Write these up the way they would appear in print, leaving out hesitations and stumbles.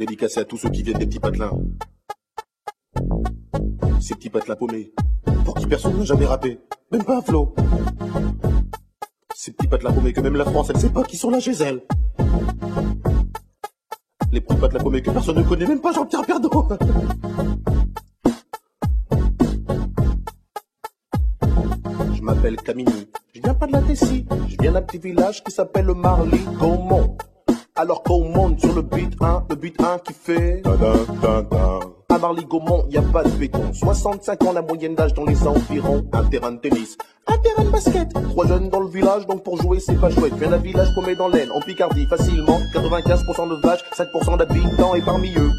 Dédicacé à tous ceux qui viennent des petits patelins. Ces petits patelins paumés, pour qui personne n'a jamais rappé, même pas un flow. Ces petits patelins paumés que même la France, elle sait pas qui sont là chez elle. Les petits patelins paumés que personne ne connaît, même pas Jean-Pierre Pernaut. Je m'appelle Camini, je viens pas de la Tessie, je viens d'un petit village qui s'appelle Marly-Gaumont. Alors qu'on monte sur le beat 1 qui fait à Marly-Gaumont, y a pas de béton. 65 ans la moyenne d'âge dans les environs. Un terrain de tennis, un terrain de basket. 3 jeunes dans le village, donc pour jouer c'est pas chouette. Viens d'un village paumé dans l'Aisne, en Picardie, facilement 95% de vaches, 5% d'habitants, et parmi eux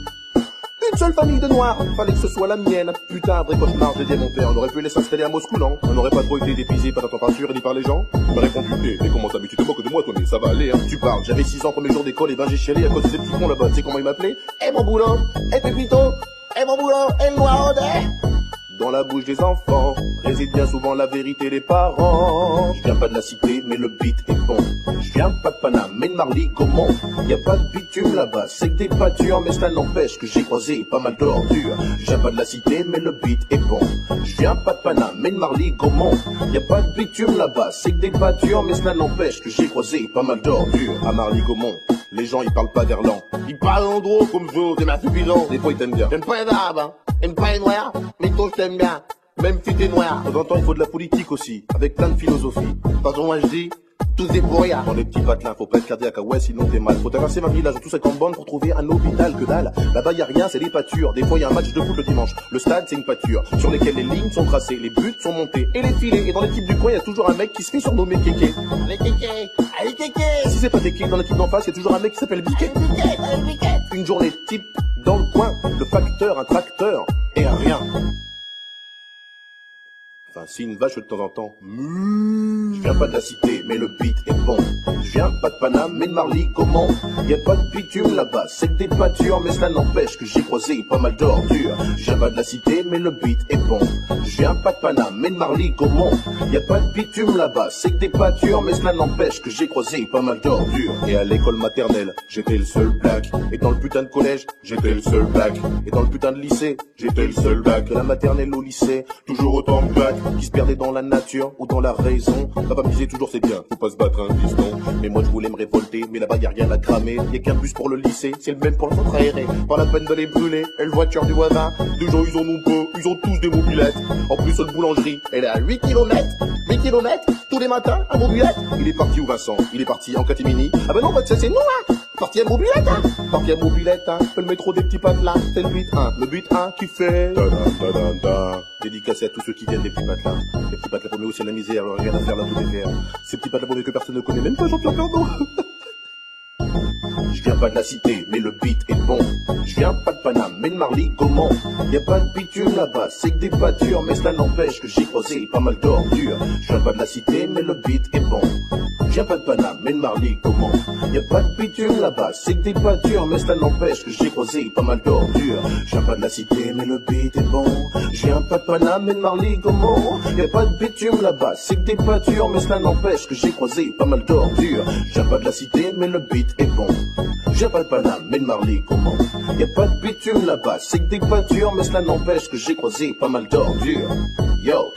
une seule famille de noirs, fallait que ce soit la mienne. Putain, un vrai cauchemar, j'ai dit à mon père. On aurait pu les s'installer à Moscou, non? On n'aurait pas trop été dépisé par la température ni par les gens. Il m'a répondu, comment ça, mais tu te moques de moi, toi, mais ça va aller, hein. Tu parles, j'avais 6 ans, premier jour d'école, et ben j'ai chialé à cause de ces petits cons là-bas. Tu sais comment ils m'appelaient? Mon boulot, Pépito, mon boulot, le noir dans la bouche des enfants réside bien souvent la vérité des parents. Je viens pas de la cité, mais le beat est bon. Je viens pas de Paname, mais de Marly-Gaumont. Y a pas de bitume là-bas, c'est que des pâtures, mais cela n'empêche que j'ai croisé pas mal d'ordures. Je viens pas de la cité, mais le beat est bon. Je viens pas de Paname, mais de Marly-Gaumont. Y a pas de bitume là-bas, c'est que des pâtures, mais cela n'empêche que j'ai croisé pas mal d'ordures. À Marly-Gaumont, les gens ils parlent pas verlan. Ils parlent en gros comme je, des massupilants. Des fois ils t'aiment bien. J'aime pas les arabes, hein. J'aime pas les noirs, mais toi je t'aime bien. Même si t'es noir. De temps en temps il faut de la politique aussi, avec plein de philosophie. Par exemple moi je dis, tous des bourriards. Dans les petits patelins, faut pas être cardiaque, ouais sinon t'es mal. Faut traverser ma village, tous 50 bornes pour trouver un hôpital, que dalle. Là-bas y a rien, c'est des pâtures. Des fois y a un match de foot le dimanche. Le stade c'est une pâture, sur lesquelles les lignes sont tracées, les buts sont montés et les filets. Et dans l'équipe du coin y a toujours un mec qui se fait surnommer Kéké. Allez Kéké, allez Kéké. Si c'est pas Kéké, dans l'équipe d'en face y a toujours un mec qui s'appelle Biquet. Une journée type dans le coin, le facteur, un tracteur et un rien. Enfin, si une vache de temps en temps. Je viens pas de la cité, mais le beat est bon. Je viens pas de Paname, mais de Marly-Gaumont. Y a pas de bitume là-bas, c'est que des pâtures, mais cela n'empêche que j'ai croisé pas mal d'ordures. Je viens pas de la cité, mais le beat est bon. Je viens pas de Paname, mais de Marly-Gaumont. Y a pas de bitume là-bas, c'est que des pâtures, mais cela n'empêche que j'ai croisé pas mal d'ordures. Et à l'école maternelle, j'étais le seul black. Et dans le putain de collège, j'étais le seul black. Et dans le putain de lycée, j'étais le seul black. De la maternelle au lycée, toujours autant de black. Qui se perdait dans la nature ou dans la raison. Papa me disait toujours c'est bien, faut pas se battre un piston. Mais moi je voulais me révolter, mais là-bas y a rien à cramer. Y a qu'un bus pour le lycée, c'est le même pour le centre aéré. Pas la peine de les brûler, et le voiture du voisin. Des gens ils en ont peu, ils ont tous des mobilettes. En plus la boulangerie, elle est à 8 km. 8 km, tous les matins, à mobilette. Il est parti où Vincent? Il est parti en catimini. Ah ben non, bah ça c'est nous hein. Parti à mobilette hein. Parti à mobilette hein. Le métro des petits patelins, c'est le but 1. Le but 1 qui fait dédicacé à tous ceux qui viennent des petits patelins. Les petits patelins paumés aussi à la misère, rien à faire là tout est vert. Ces petits patelins paumés que personne ne connaît, même pas Jean-Pierre Pernaut. Je viens pas de la cité, mais le beat est bon. Je viens pas de Paname, mais de Marly-Gaumont. Y a pas de bitume là-bas, c'est que des pâtures, mais cela n'empêche que j'ai croisé pas mal d'ordures. Je viens pas de la cité, mais le beat est bon. Je viens pas de Paname, mais de Marly-Gaumont. Y a pas de bitume là-bas, c'est que des pâtures, mais cela n'empêche que j'ai croisé pas mal d'ordures. Je viens pas de la cité, mais le beat est bon. Je viens pas de Paname, mais de Marly-Gaumont. Y a pas de bitume là-bas, c'est que des pâtures, mais cela n'empêche que j'ai croisé pas mal d'ordures. Je viens pas de la cité, mais le beat est bon. Je viens pas de Paname, mais de Marly-Gaumont. Y a pas de bitume là-bas, c'est que des pâtures, mais cela n'empêche que j'ai croisé pas mal d'ordures. Yo.